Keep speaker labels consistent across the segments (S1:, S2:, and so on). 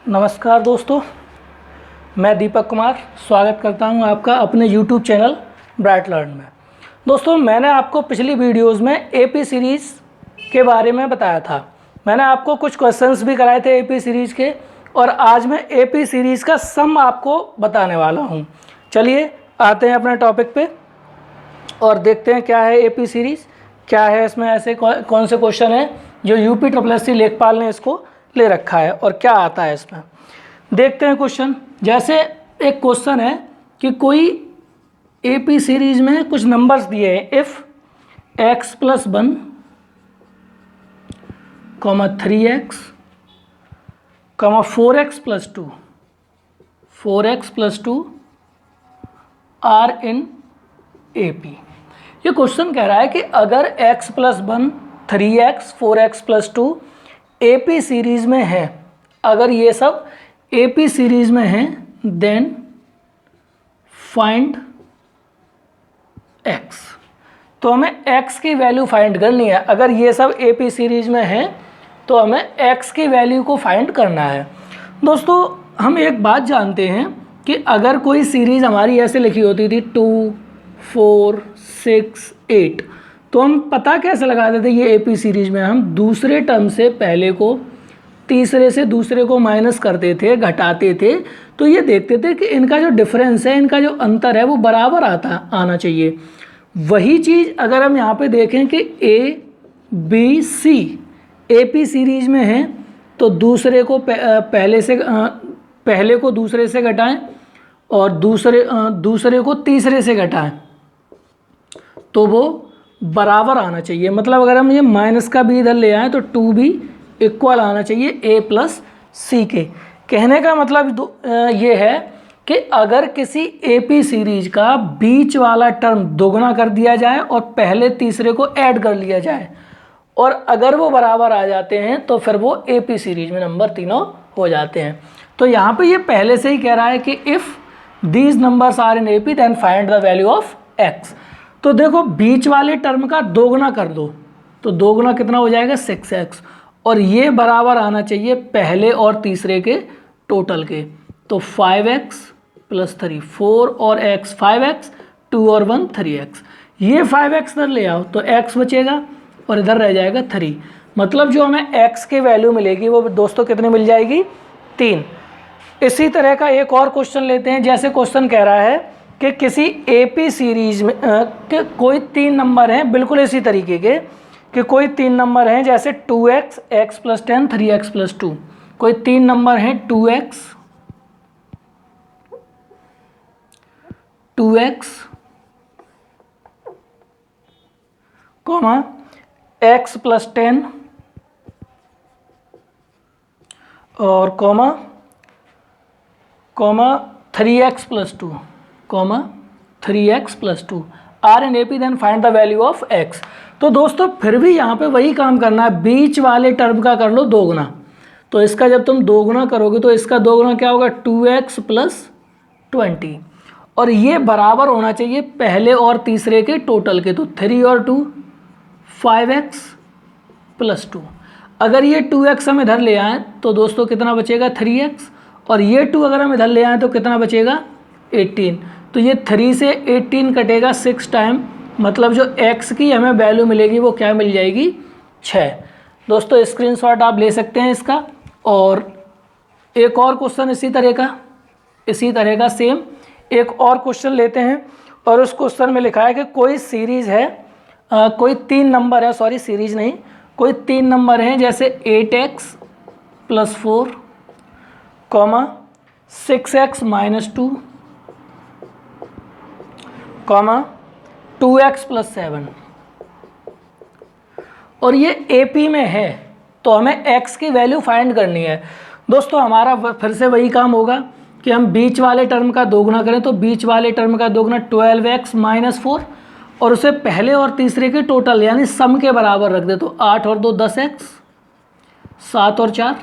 S1: नमस्कार दोस्तों, मैं दीपक कुमार स्वागत करता हूं आपका अपने YouTube चैनल ब्राइट लर्न में। दोस्तों, मैंने आपको पिछली वीडियोस में AP सीरीज़ के बारे में बताया था। मैंने आपको कुछ क्वेश्चंस भी कराए थे AP सीरीज़ के, और आज मैं AP सीरीज़ का सम आपको बताने वाला हूं। चलिए आते हैं अपने टॉपिक पे और देखते हैं क्या है AP सीरीज़, क्या है इसमें ऐसे कौन से क्वेश्चन हैं जो UPSSC लेखपाल ने इसको ले रखा है और क्या आता है इसमें। देखते हैं क्वेश्चन। जैसे एक क्वेश्चन है कि कोई AP सीरीज में कुछ नंबर्स दिए हैं, if x + 1, 3x, 4x + 2, 4x + 2 are in AP। ये क्वेश्चन कह रहा है कि अगर x + 1, 3x, 4x + 2 AP series में है, अगर ये सब AP सीरीज में है, देन फाइंड x। तो हमें x की वैल्यू फाइंड करनी है। अगर ये सब AP सीरीज में है तो हमें x की वैल्यू को फाइंड करना है। दोस्तों, हम एक बात जानते हैं कि अगर कोई सीरीज हमारी ऐसे लिखी होती थी 2, 4, 6, 8, तो हम पता कैसे लगाते थे ये AP सीरीज में? हम दूसरे टर्म से पहले को, तीसरे से दूसरे को माइनस करते थे, घटाते थे, तो ये देखते थे कि इनका जो डिफरेंस है, इनका जो अंतर है वो बराबर आना चाहिए। वही चीज़ अगर हम यहाँ पे देखें कि ABC AP सीरीज में है तो दूसरे को पहले को दूसरे से घटाएं और दूसरे को तीसरे से घटाएं तो वो बराबर आना चाहिए। मतलब अगर हम ये माइनस का भी इधर ले आएँ तो 2 भी इक्वल आना चाहिए A + C के। कहने का मतलब ये है कि अगर किसी AP सीरीज का बीच वाला टर्म दोगुना कर दिया जाए और पहले तीसरे को ऐड कर लिया जाए और अगर वो बराबर आ जाते हैं तो फिर वो AP सीरीज में नंबर तीनों हो जाते हैं। तो यहाँ पे ये पहले से ही कह रहा है कि if these numbers are in AP then find the value of x। तो देखो, बीच वाले टर्म का दोगुना कर दो तो दोगुना कितना हो जाएगा? 6x, और ये बराबर आना चाहिए पहले और तीसरे के टोटल के। तो 5x + 3 4 और x 5x, 2 और 1 3x। ये 5x इधर ले आओ तो x बचेगा और इधर रह जाएगा 3। मतलब जो हमें x की वैल्यू मिलेगी वो दोस्तों कितनी मिल जाएगी? 3। इसी तरह का एक और क्वेश्चन लेते हैं। जैसे क्वेश्चन कह रहा है कि किसी AP सीरीज में कि कोई 3 नंबर हैं, बिल्कुल इसी तरीके के कि कोई 3 नंबर हैं, जैसे 2x, x + 10, 3x + 2। कोई 3 नंबर हैं 2x, x + 10 और 3x + 2, 3x + 2 are in AP then find the value of x। तो दोस्तों फिर भी यहाँ पे वही काम करना है, बीच वाले टर्म का कर लो दोगुना। तो इसका जब तुम दोगुना करोगे तो इसका दोगुना क्या होगा? 2x + 20, और ये बराबर होना चाहिए पहले और तीसरे के टोटल के। तो 3 और 2 5x + 2। अगर ये 2x हम इधर ले आएँ तो दोस्तों कितना बचेगा? 3x, और ये 2 अगर हम इधर ले आएँ तो कितना बचेगा? 18। तो ये 3 से 18 कटेगा 6 टाइम, मतलब जो x की हमें वैल्यू मिलेगी वो क्या मिल जाएगी? 6। दोस्तों स्क्रीनशॉट आप ले सकते हैं इसका। और एक और क्वेश्चन इसी तरह का सेम एक और क्वेश्चन लेते हैं, और उस क्वेश्चन में लिखा है कि कोई सीरीज़ है, कोई 3 नंबर है, सॉरी सीरीज नहीं, कोई 3 नंबर हैं, जैसे 8x + 4, 6x - 2, 2x + 7, और ये AP में है तो हमें x की वैल्यू फाइंड करनी है। दोस्तों हमारा फिर से वही काम होगा कि हम बीच वाले टर्म का दोगुना करें, तो बीच वाले टर्म का दोगुना 12x - 4 और उसे पहले और तीसरे के टोटल यानी सम के बराबर रख दे। तो 8 और 2 10x, 7 और 4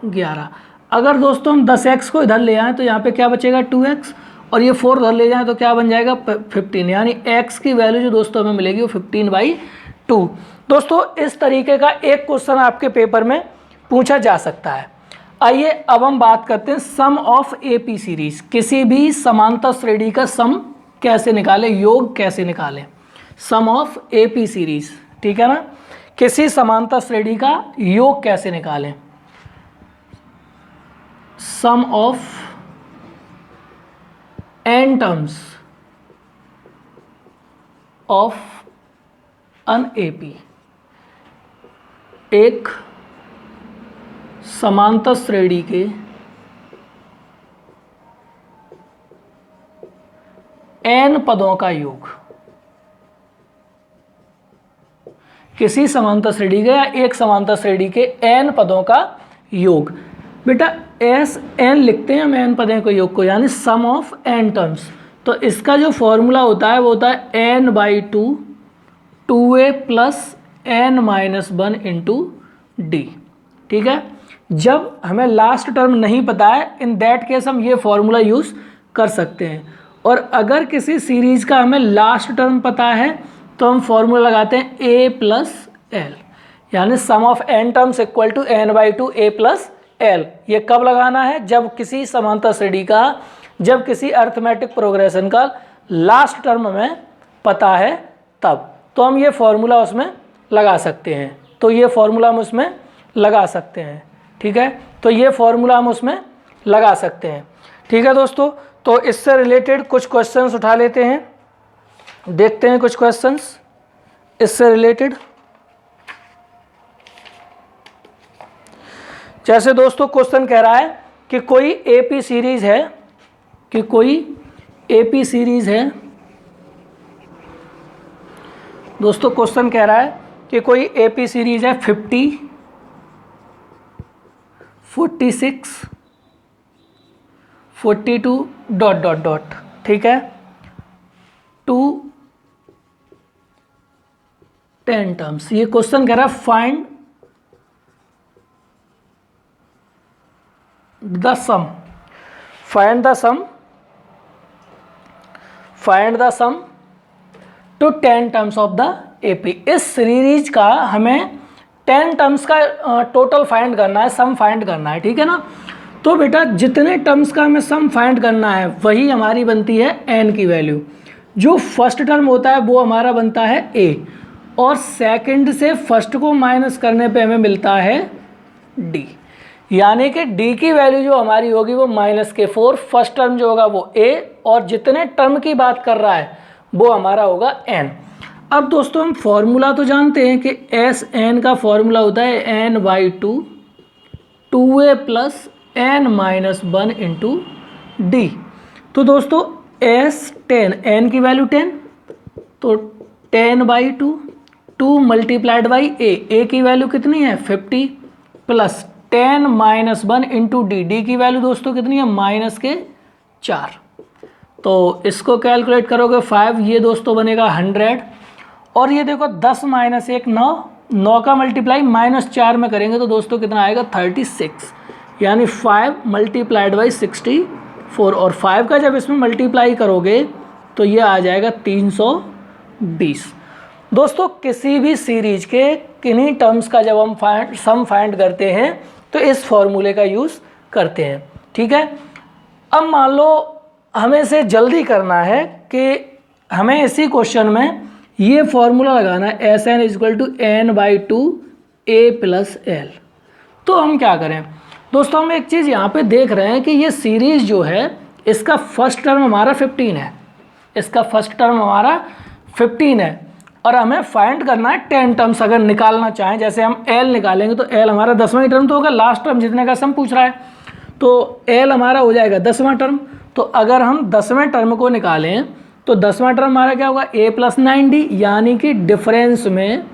S1: 11। अगर दोस्तों हम 10x को इधर ले आएँ तो यहाँ पे क्या बचेगा? 2x, और ये 4 उधर ले जाएँ तो क्या बन जाएगा? 15। यानी x की वैल्यू जो दोस्तों हमें मिलेगी वो 15/2। दोस्तों इस तरीके का एक क्वेश्चन आपके पेपर में पूछा जा सकता है। आइए अब हम बात करते हैं सम ऑफ एपी सीरीज। किसी भी समांतर श्रेणी का सम कैसे निकालें, योग कैसे निकालें, सम ऑफ एपी सीरीज, ठीक है ना। किसी समांतर श्रेणी का योग कैसे निकालें, sum of n terms of an AP, एक समांतर श्रेणी के n पदों का योग। किसी समांतर श्रेणी के या एक समांतर श्रेणी के n पदों का योग। बेटा एस एन लिखते हैं हम n पदों के योग को, यानी सम ऑफ n टर्म्स। तो इसका जो फॉर्मूला होता है वो होता है n/2 2a plus n-1 into D, ठीक है। जब हमें लास्ट टर्म नहीं पता है, इन दैट केस हम ये फॉर्मूला यूज़ कर सकते हैं। और अगर किसी सीरीज़ का हमें लास्ट टर्म पता है तो हम फॉर्मूला लगाते हैं a प्लस एल, यानी sum of n terms equal to n/2 a plus L. ये कब लगाना है, जब किसी समांतर श्रेणी का, जब किसी अर्थमेटिक प्रोग्रेशन का लास्ट टर्म हमें पता है तब। तो हम ये फॉर्मूला उसमें लगा सकते हैं, तो ये फॉर्मूला हम उसमें लगा सकते हैं, ठीक है। तो ये फॉर्मूला हम उसमें लगा सकते हैं, ठीक है दोस्तों। तो इससे रिलेटेड कुछ क्वेश्चंस उठा लेते हैं, देखते हैं कुछ क्वेश्चंस इससे रिलेटेड। जैसे दोस्तों क्वेश्चन कह रहा है कि कोई एपी सीरीज है, कि कोई एपी सीरीज है। दोस्तों क्वेश्चन कह रहा है कि कोई एपी सीरीज है 50, 46, 42 डॉट डॉट डॉट, ठीक है, 2 10 टर्म्स। ये क्वेश्चन कह रहा है find the sum, find the sum, find the sum to 10 terms of the AP. इस सीरीज का हमें 10 टर्म्स का टोटल फाइंड करना है, सम फाइंड करना है, ठीक है ना। तो बेटा जितने टर्म्स का हमें सम फाइंड करना है वही हमारी बनती है n की वैल्यू। जो फर्स्ट टर्म होता है वो हमारा बनता है a, और सेकंड से फर्स्ट को माइनस करने पे हमें मिलता है d, यानी कि d की वैल्यू जो हमारी होगी वो -4। फर्स्ट टर्म जो होगा वो a, और जितने टर्म की बात कर रहा है वो हमारा होगा n। अब दोस्तों हम फॉर्मूला तो जानते हैं कि एस एन का फॉर्मूला होता है n/2 2a plus n-1 into D. तो दोस्तों S10 n की वैल्यू 10, तो 10/2 2 मल्टीप्लाइड बाई a की वैल्यू कितनी है 50 प्लस 10-1 इंटू डी की वैल्यू दोस्तों कितनी है -4। तो इसको कैलकुलेट करोगे 5, ये दोस्तों बनेगा 100। और ये देखो 10 - 1 9, 9 का मल्टीप्लाई -4 में करेंगे तो दोस्तों कितना आएगा 36, यानी 5 मल्टीप्लाइड बाई 64। और 5 का जब इसमें मल्टीप्लाई करोगे तो ये आ जाएगा 320। दोस्तों किसी भी सीरीज के किन्हीं टर्म्स का जब हम सम फाइंड करते हैं तो इस फॉर्मूले का यूज़ करते हैं, ठीक है। अब मान लो हमें इसे जल्दी करना है कि हमें इसी क्वेश्चन में ये फॉर्मूला लगाना है Sn = n/2 a plus L. तो हम क्या करें दोस्तों, हम एक चीज़ यहाँ पे देख रहे हैं कि ये सीरीज़ जो है इसका फर्स्ट टर्म हमारा 15 है, इसका फर्स्ट टर्म हमारा 15 है, और हमें फाइंड करना है 10 टर्म्स अगर निकालना चाहें। जैसे हम L निकालेंगे तो L हमारा 10वां टर्म तो होगा, लास्ट टर्म जितने का सम पूछ रहा है, तो L हमारा हो जाएगा 10वां टर्म। तो अगर हम 10वें टर्म को निकालें तो 10वां टर्म हमारा क्या होगा a प्लस 9d, यानी कि डिफरेंस में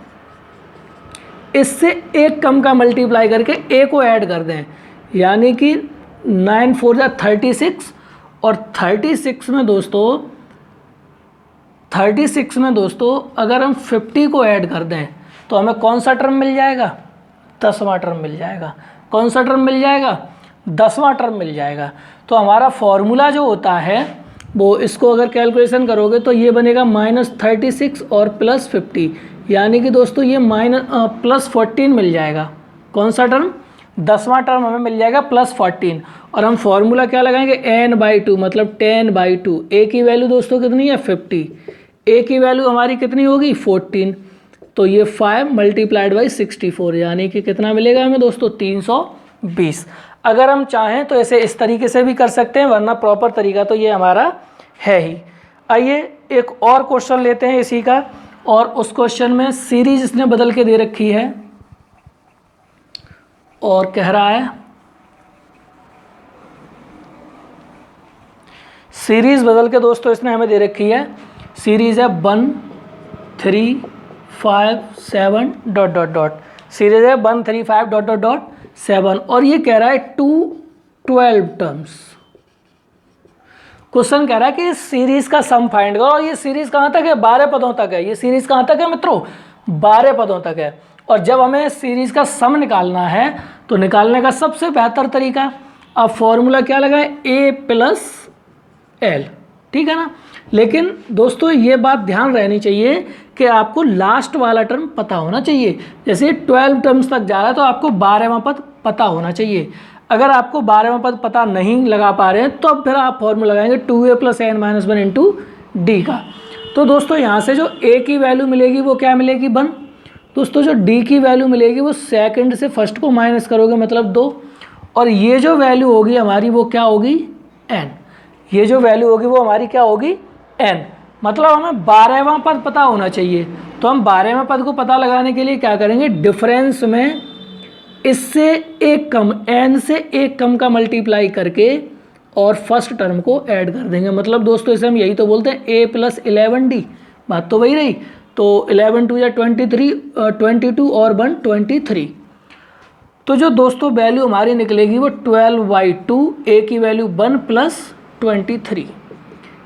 S1: इससे एक कम का मल्टीप्लाई करके a को ऐड कर दें, यानी कि 9 4 जा 36, और 36 में दोस्तों अगर हम 50 को ऐड कर दें तो हमें कौन सा टर्म मिल जाएगा 10वां टर्म मिल जाएगा। कौन सा टर्म मिल जाएगा 10वां टर्म मिल जाएगा। तो हमारा फॉर्मूला जो होता है वो, इसको अगर कैलकुलेशन करोगे तो ये बनेगा -36 और +50, यानी कि दोस्तों ये +14 मिल जाएगा। कौन सा टर्म 10वां टर्म हमें मिल जाएगा +14 और हम फॉर्मूला क्या लगाएंगे n/2 मतलब 10/2। ए की वैल्यू दोस्तों कितनी है 50, ए की वैल्यू हमारी कितनी होगी 14, तो ये 5 × 64 यानी कि कितना मिलेगा हमें दोस्तों 320। अगर हम चाहें तो ऐसे इस तरीके से भी कर सकते हैं, वरना प्रॉपर तरीका तो ये हमारा है ही। आइए एक और क्वेश्चन लेते हैं इसी का, और उस क्वेश्चन में सीरीज इसने बदल के दे रखी है और कह रहा है सीरीज बदल के दोस्तों इसने हमें दे रखी है, सीरीज है 1 3 5 7 ... सीरीज है 1 3 5 ... 7 और ये कह रहा है 2 12 टर्म्स। क्वेश्चन कह रहा है कि इस सीरीज का सम फाइंड करो, और ये सीरीज कहाँ तक है 12 पदों तक है। ये सीरीज कहाँ तक है मित्रों 12 पदों तक है। और जब हमें सीरीज का सम निकालना है तो निकालने का सबसे बेहतर तरीका, अब फॉर्मूला क्या लगाएं A+L, ठीक है ना। लेकिन दोस्तों ये बात ध्यान रहनी चाहिए कि आपको लास्ट वाला टर्म पता होना चाहिए। जैसे 12 टर्म्स तक जा रहा है तो आपको 12वां पद पता होना चाहिए। अगर आपको 12वां पद पता नहीं लगा पा रहे हैं तो अब फिर आप फॉर्मूला लगाएंगे 2a + n - 1 × d का। तो दोस्तों यहाँ से जो a की वैल्यू मिलेगी वो क्या मिलेगी 1। दोस्तों जो d की वैल्यू मिलेगी वो सेकंड से फर्स्ट को माइनस करोगे मतलब 2, और ये जो वैल्यू होगी हमारी वो क्या होगी n। ये जो वैल्यू होगी वो हमारी क्या होगी n, मतलब हमें 12वां पद पता होना चाहिए। तो हम 12वें पद को पता लगाने के लिए क्या करेंगे, डिफरेंस में इससे एक कम n से एक कम का मल्टीप्लाई करके और फर्स्ट टर्म को ऐड कर देंगे। मतलब दोस्तों इसे हम यही तो बोलते हैं a + 11d, बात तो वही रही। तो 11 2 या 23 22 और 1 23। तो जो दोस्तों वैल्यू हमारी निकलेगी वो 12/2, a की वैल्यू 1 + 23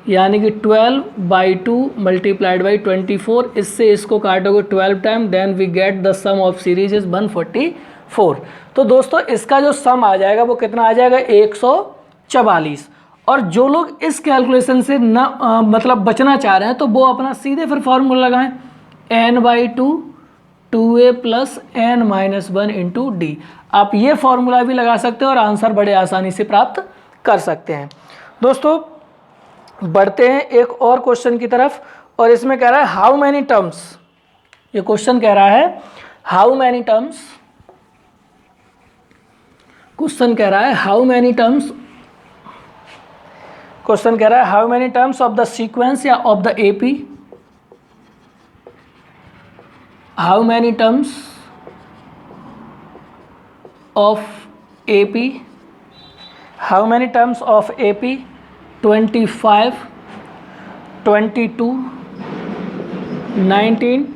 S1: यानी कि 12/2 × 24। इससे इसको काटोगे 12 time, then we get the sum of series is 144। तो दोस्तों इसका जो सम आ जाएगा वो कितना आ जाएगा 144। और जो लोग इस कैलकुलेशन से मतलब बचना चाह रहे हैं तो वो अपना सीधे फिर फॉर्मूला लगाएं n/2 2a + n - 1 × d। आप ये फॉर्मूला भी लगा सकते हैं और आंसर बड़े आसानी से प्राप्त कर सकते हैं। दोस्तों बढ़ते हैं एक और क्वेश्चन की तरफ, और इसमें कह रहा है हाउ मैनी टर्म्स। ये क्वेश्चन कह रहा है हाउ मैनी टर्म्स, क्वेश्चन कह रहा है हाउ मैनी टर्म्स, क्वेश्चन कह रहा है how many terms of the sequence या of the AP, how many terms of AP, how many terms of AP 25 22 19 ...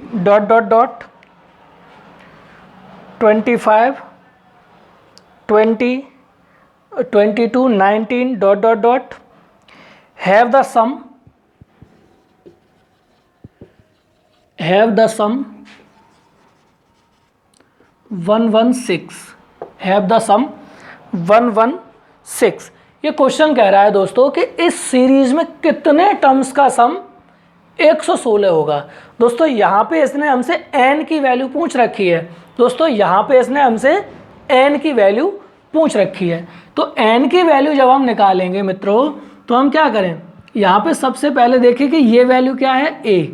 S1: 25 20 22 19 ... have the sum 116, have the sum 116। ये question कह रहा है दोस्तों कि इस सीरीज में कितने टर्म्स का सम 116 होगा। दोस्तों यहाँ पे इसने हमसे n की वैल्यू पूछ रखी है। दोस्तों यहाँ पे इसने हमसे n की वैल्यू पूछ रखी है। तो n की वैल्यू जब हम निकालेंगे मित्रों तो हम क्या करें, यहाँ पे सबसे पहले देखें कि ये वैल्यू क्या है a।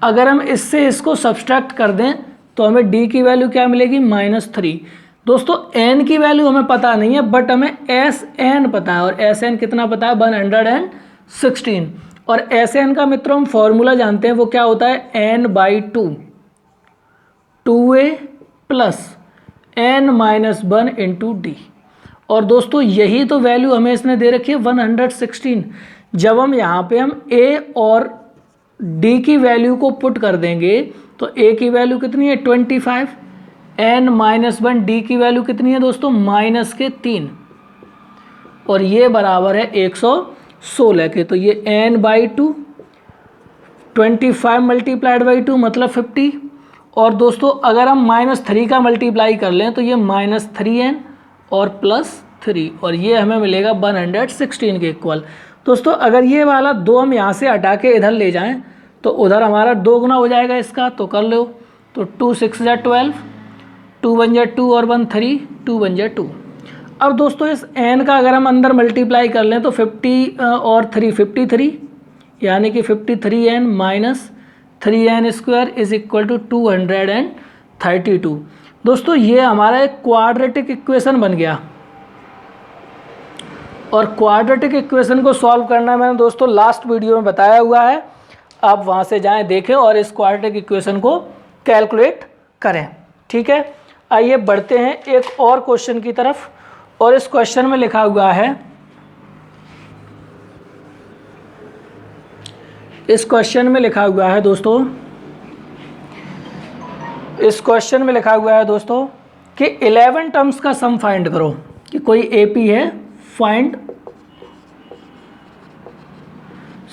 S1: अगर हम इससे इसको सब्सट्रैक्ट कर दें तो हमें d की वैल्यू क्या मिलेगी -3। दोस्तों n की वैल्यू हमें पता नहीं है, बट हमें Sn पता है, और Sn कितना पता है 116। और Sn का मित्रों हम फॉर्मूला जानते हैं, वो क्या होता है n/2 2a + n - 1 × d। और दोस्तों यही तो वैल्यू हमें इसने दे रखी है 116। जब हम यहाँ पे हम a और d की वैल्यू को पुट कर देंगे तो a की वैल्यू कितनी है 25, n - 1 d की वैल्यू कितनी है दोस्तों -3, और ये बराबर है 116 के। तो ये n/2 25 × 2 मतलब 50। और दोस्तों अगर हम -3 का मल्टीप्लाई कर लें तो ये -3n और +3, और ये हमें मिलेगा 116 के इक्वल। दोस्तों अगर ये वाला 2 हम यहाँ से हटा के इधर ले जाएं तो उधर हमारा 2 गुना हो जाएगा इसका, तो कर लो। तो 2 6 = 12, 2 बन जाए 2 और 1 3, 2 बन जाए 2। अब दोस्तों इस n का अगर हम अंदर मल्टीप्लाई कर लें तो 50 और 3 53, यानी कि 53n minus 3n square is equal to 232। दोस्तों ये हमारा एक क्वाड्रेटिक इक्वेशन बन गया। और क्वाड्रेटिक इक्वेशन को सॉल्व करना मैंने दोस्तों लास्ट वीडियो में बताया हुआ है, आप वहाँ से जाएं देखें और इस क्वाड्रेटिक इक्वेशन को कैलकुलेट करें। ठीक है, आइए बढ़ते हैं एक और क्वेश्चन की तरफ। और इस क्वेश्चन में लिखा हुआ है, इस क्वेश्चन में लिखा हुआ है दोस्तों, इस क्वेश्चन में लिखा हुआ है दोस्तों कि 11 टर्म्स का सम फाइंड करो। कि कोई एपी है, find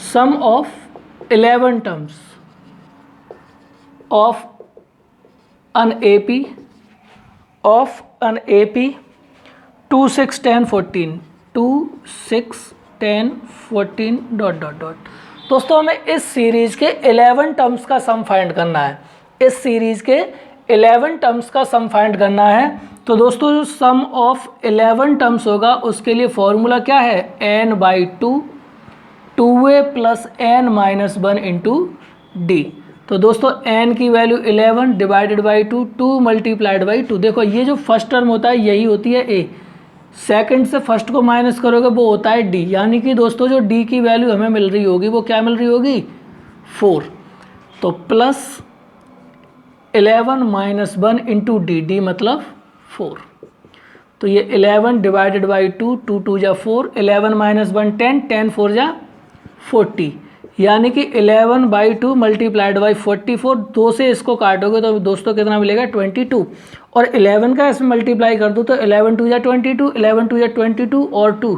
S1: sum of 11 terms of an AP of an AP 2 6 10 14 2 6 10 14 dot dot dot. दोस्तों हमें इस सीरीज के 11 टर्म्स का सम फाइंड करना है। इस सीरीज के 11 टर्म्स का सम फाइंड करना है। तो दोस्तों जो सम ऑफ 11 टर्म्स होगा उसके लिए फॉर्मूला क्या है, n/2 2a plus n minus 1 into D. तो दोस्तों n की value 11 divided by 2, 2 multiplied by 2। देखो ये जो फर्स्ट टर्म होता है यही होती है a, सेकंड से फर्स्ट को माइनस करोगे वो होता है d। यानी कि दोस्तों जो d की वैल्यू हमें मिल रही होगी वो क्या मिल रही होगी, 4। तो प्लस 11 माइनस 1 इंटू डी मतलब 4। तो ये 11 डिवाइडेड बाई 2, 2 2 जा 4, 11 माइनस 1 10, 10 4 जा 40, यानी कि 11/2 मल्टीप्लाइड बाई 44। 2 से इसको काटोगे तो दोस्तों कितना मिलेगा, 22। और 11 का इसमें मल्टीप्लाई कर दो तो 11 2 या 22, 11 2 या 22 और 2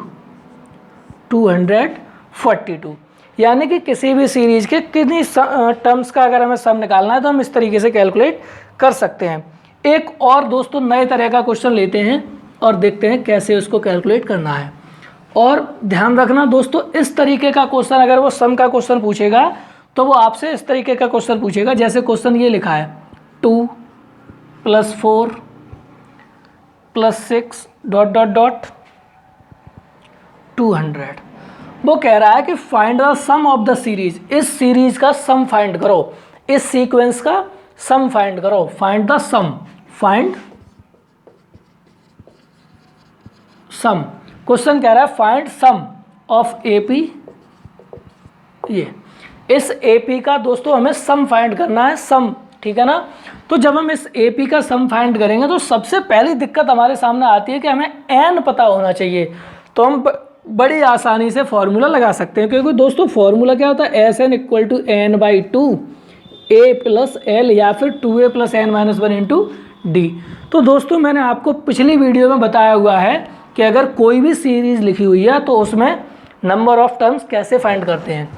S1: 242। यानी कि किसी भी सीरीज के कितनी टर्म्स का अगर हमें सम निकालना है तो हम इस तरीके से कैलकुलेट कर सकते हैं। एक और दोस्तों नए तरह का क्वेश्चन लेते हैं और देखते हैं कैसे उसको कैलकुलेट करना है। और ध्यान रखना दोस्तों, इस तरीके का क्वेश्चन अगर वो सम का क्वेश्चन पूछेगा तो वो आपसे इस तरीके का क्वेश्चन पूछेगा। जैसे क्वेश्चन ये लिखा है 2 + 4 + 6 डॉट डॉट डॉट 200। वो कह रहा है कि find the sum of the series. इस सीरीज का सम फाइंड करो, इस सीक्वेंस का सम फाइंड करो। Find the sum, find sum. Question कह रहा है फाइंड सम ऑफ एपी। ये इस एपी का दोस्तों हमें सम फाइंड करना है, सम। ठीक है ना। तो जब हम इस एपी का सम फाइंड करेंगे तो सबसे पहली दिक्कत हमारे सामने आती है कि हमें एन पता होना चाहिए। तो हम बड़ी आसानी से फॉर्मूला लगा सकते हैं, क्योंकि दोस्तों फॉर्मूला क्या होता है, SN = n/2 a + l या फिर 2a + n - 1 इंटू डी। तो दोस्तों मैंने आपको पिछली वीडियो में बताया हुआ है कि अगर कोई भी सीरीज़ लिखी हुई है तो उसमें नंबर ऑफ टर्म्स कैसे फाइंड करते हैं।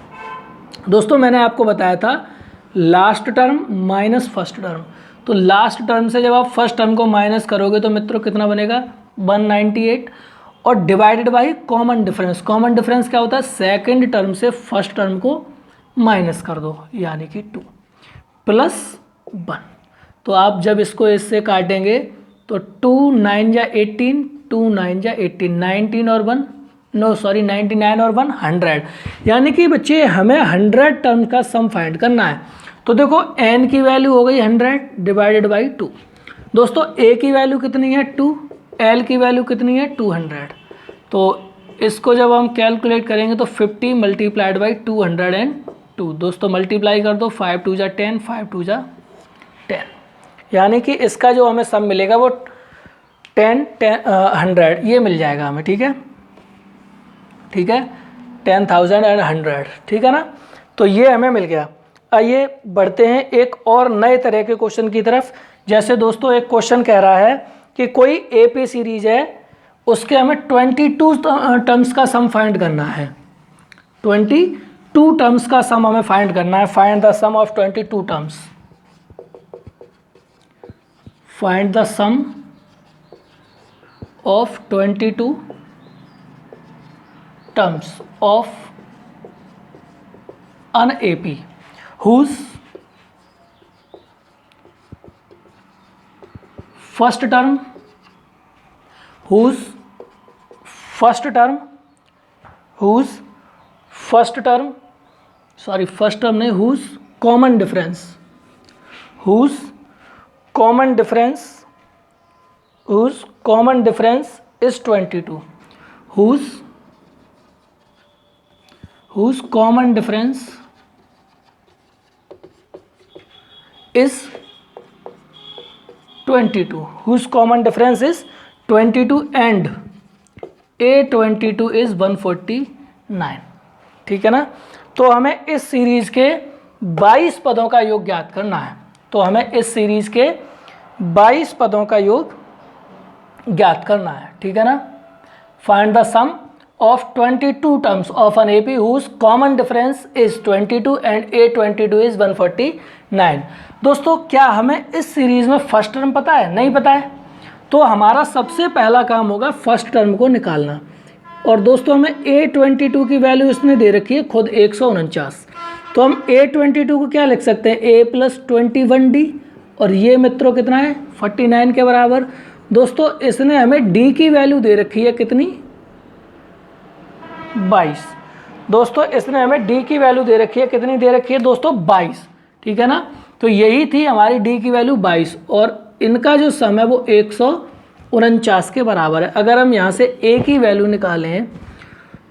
S1: दोस्तों मैंने आपको बताया था last term minus first term. तो लास्ट टर्म से जब आप फर्स्ट टर्म को माइनस करोगे तो मित्रों कितना बनेगा, 198। और divided by common difference. Common difference क्या होता है, सेकंड टर्म से फर्स्ट टर्म को माइनस कर दो, यानी कि 2 + 1। तो आप जब इसको इससे काटेंगे तो 2 9 जा 18, 2 9 जा 18, 19 और 1 नो सॉरी 99 और 1 100। यानी कि बच्चे हमें 100 टर्म का सम फाइंड करना है। तो देखो n की वैल्यू हो गई 100 डिवाइडेड बाई 2। दोस्तों a की वैल्यू कितनी है, 2, l की वैल्यू कितनी है, 200। तो इसको जब हम कैलकुलेट करेंगे तो 50 मल्टीप्लाइड बाई 202। दोस्तों मल्टीप्लाई कर दो, 5 2 जा 10, 5 2 जा 10। यानी कि इसका जो हमें सम मिलेगा वो 10 100 ये मिल जाएगा हमें। ठीक है, ठीक है, 10,000 and 100। ठीक है ना। तो ये हमें मिल गया। आइए बढ़ते हैं एक और नए तरह के क्वेश्चन की तरफ। जैसे दोस्तों एक क्वेश्चन कह रहा है कि कोई एपी सीरीज है, उसके हमें 22 टर्म्स का सम फाइंड करना है। 22 टर्म्स का सम हमें फाइंड करना है। Find the sum of 22 terms. Find the sum of 22 terms of an AP whose first term whose first term नहीं, whose common difference is 22, whose common difference is 22, whose common difference is 22 and A22 is 149, ठीक है ना। तो हमें इस series के 22 पदों का योग ज्ञात करना है, तो हमें इस सीरीज के 22 पदों का योग ज्ञात करना है, ठीक है ना। Find the sum of 22 terms of an AP whose common difference is 22 and A22 is 149। दोस्तों क्या हमें इस सीरीज में फर्स्ट टर्म पता है? नहीं पता है। तो हमारा सबसे पहला काम होगा फर्स्ट टर्म को निकालना। और दोस्तों हमें A22 की वैल्यू इसने दे रखी है खुद 149, तो हम A22 को क्या लिख सकते हैं, A + 21D, और ये मित्रों कितना है 49 के बराबर। दोस्तों इसने हमें D की वैल्यू दे रखी है कितनी, 22। दोस्तों इसने हमें D की वैल्यू दे रखी है कितनी, दे रखी है दोस्तों 22, ठीक है ना। तो यही थी हमारी D की वैल्यू 22, और इनका जो सम है वो 149 के बराबर है। अगर हम यहाँ से A की वैल्यू निकालें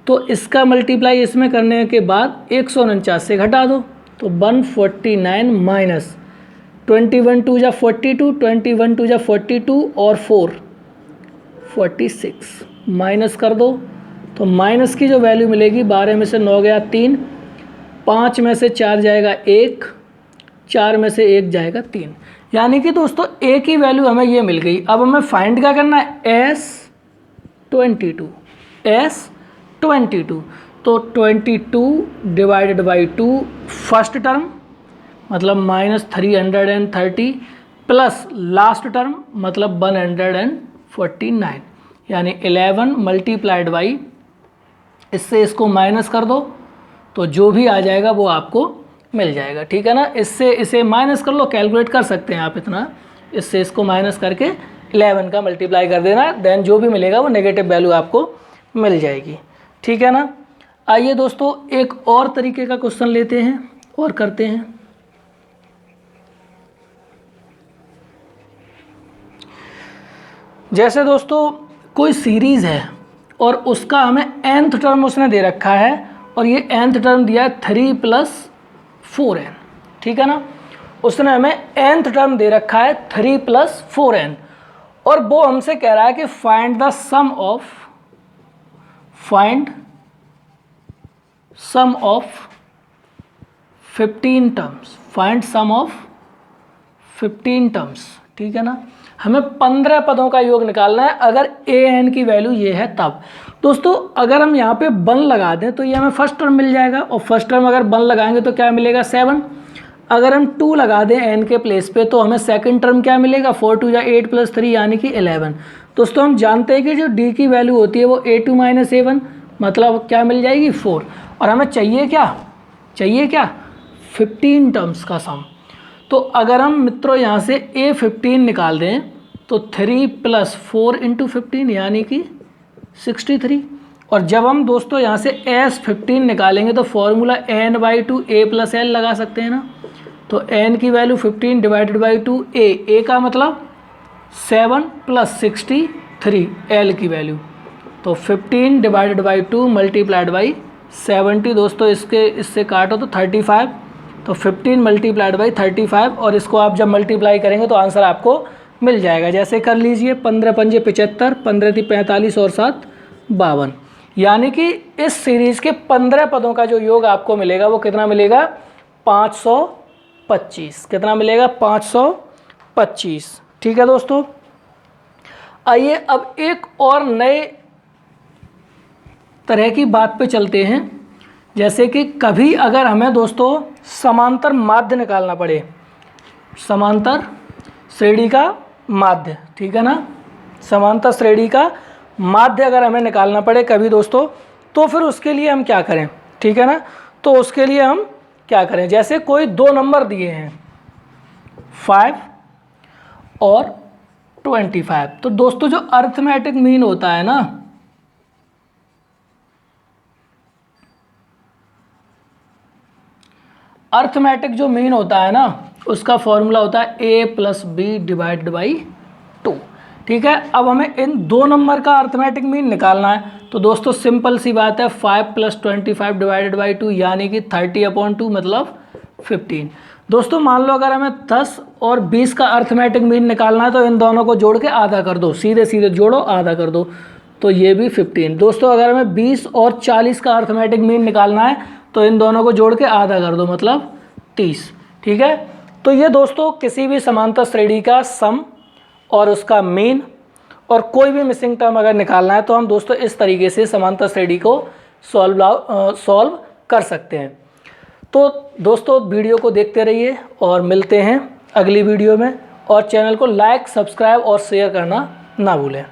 S1: तो इसका मल्टीप्लाई इसमें करने के बाद 149 से घटा दो, तो 149 माइनस 21 2 जा 42, 21 2 जा 42 और 4 46 माइनस कर दो, तो माइनस की जो वैल्यू मिलेगी 12 में से 9 गया 3, 5 में से 4 जाएगा 1, 4 में से 1 जाएगा 3, यानी कि दोस्तों A की वैल्यू हमें ये मिल गई। अब हमें फाइंड क्या करना है, S22, तो 22 डिवाइडेड बाई 2 फर्स्ट टर्म मतलब -330 प्लस लास्ट टर्म मतलब 149, यानी 11 मल्टीप्लाइड बाई, इससे इसको माइनस कर दो तो जो भी आ जाएगा वो आपको मिल जाएगा, ठीक है ना। इससे इसे माइनस कर लो, कैलकुलेट कर सकते हैं आप इतना, इससे इसको माइनस करके 11 का मल्टीप्लाई कर देना, देन जो भी मिलेगा वो नेगेटिव वैल्यू आपको मिल जाएगी, ठीक है ना। आइए दोस्तों एक और तरीके का क्वेश्चन लेते हैं और करते हैं। जैसे दोस्तों कोई सीरीज़ है और उसका हमें nth टर्म उसने दे रखा है, और ये nth टर्म दिया है 3 + 4n, ठीक है ना। उसने हमें nth टर्म दे रखा है 3 + 4n, और वो हमसे कह रहा है कि find the sum of 15 terms, find sum of 15 terms, ठीक है ना। हमें 15 पदों का योग निकालना है अगर an की वैल्यू ये है तब। दोस्तों अगर हम यहाँ पे 1 लगा दें तो ये हमें फर्स्ट टर्म मिल जाएगा, और फर्स्ट टर्म अगर 1 लगाएंगे तो क्या मिलेगा 7। अगर हम 2 लगा दें n के प्लेस पे तो हमें सेकंड टर्म क्या मिलेगा 4 2 8 + 3 यानी कि 11। दोस्तों हम जानते हैं कि जो d की वैल्यू होती है वो A2 - A1 मतलब क्या मिल जाएगी 4, और हमें चाहिए क्या 15 टर्म्स का सम। तो अगर हम मित्रों यहाँ से A15 निकाल दें तो 3 + 4 × 15 यानी कि 63, और जब हम दोस्तों यहाँ से S15 निकालेंगे तो फॉर्मूला n/2 A + L लगा सकते हैं ना। तो n की वैल्यू 15 डिवाइडेड बाई 2 A का मतलब 7 + 63 L की वैल्यू, तो 15 डिवाइडेड बाई 2 मल्टीप्लाइड बाई 70। दोस्तों इससे काटो तो 35, तो 15 मल्टीप्लाइड बाई 35, और इसको आप जब मल्टीप्लाई करेंगे तो आंसर आपको मिल जाएगा। जैसे कर लीजिए 15 × 5 = 75, 15 × 3 = 45 और 7 = 52, यानी कि इस सीरीज़ के 15 पदों का जो योग आपको मिलेगा वो कितना मिलेगा 525। कितना मिलेगा 525, ठीक है दोस्तों। आइए अब एक और नए तरह की बात पे चलते हैं। जैसे कि कभी अगर हमें दोस्तों समांतर माध्य निकालना पड़े, समांतर श्रेणी का माध्य, ठीक है ना, समांतर श्रेणी का माध्य अगर हमें निकालना पड़े कभी दोस्तों, तो फिर उसके लिए हम क्या करें, ठीक है ना। तो उसके लिए हम क्या करें, जैसे कोई 2 नंबर दिए हैं 5 और 25। तो दोस्तों जो अर्थमेटिक मीन होता है ना, अर्थमेटिक जो मीन होता है ना, उसका फॉर्मूला होता है a plus B divided by 2। ठीक है, अब हमें इन 2 नंबर का अर्थमेटिक मीन निकालना है। तो दोस्तों सिंपल सी बात है, 5 प्लस 25 डिवाइडेड बाई 2 यानी कि 30/2 मतलब 15। दोस्तों मान लो अगर हमें 10 और 20 का अर्थमेटिक मीन निकालना है तो इन दोनों को जोड़ के आधा कर दो, सीधे सीधे जोड़ो आधा कर दो, तो ये भी 15। दोस्तों अगर हमें 20 और 40 का अर्थमेटिक मीन निकालना है तो इन दोनों को जोड़ के आधा कर दो, मतलब 30। ठीक है, तो ये दोस्तों किसी भी समांतर श्रेणी का सम और उसका मीन और कोई भी मिसिंग टर्म अगर निकालना है तो हम दोस्तों इस तरीके से समांतर श्रेणी को सॉल्व कर सकते हैं। तो दोस्तों वीडियो को देखते रहिए और मिलते हैं अगली वीडियो में, और चैनल को लाइक, सब्सक्राइब और शेयर करना ना भूलें।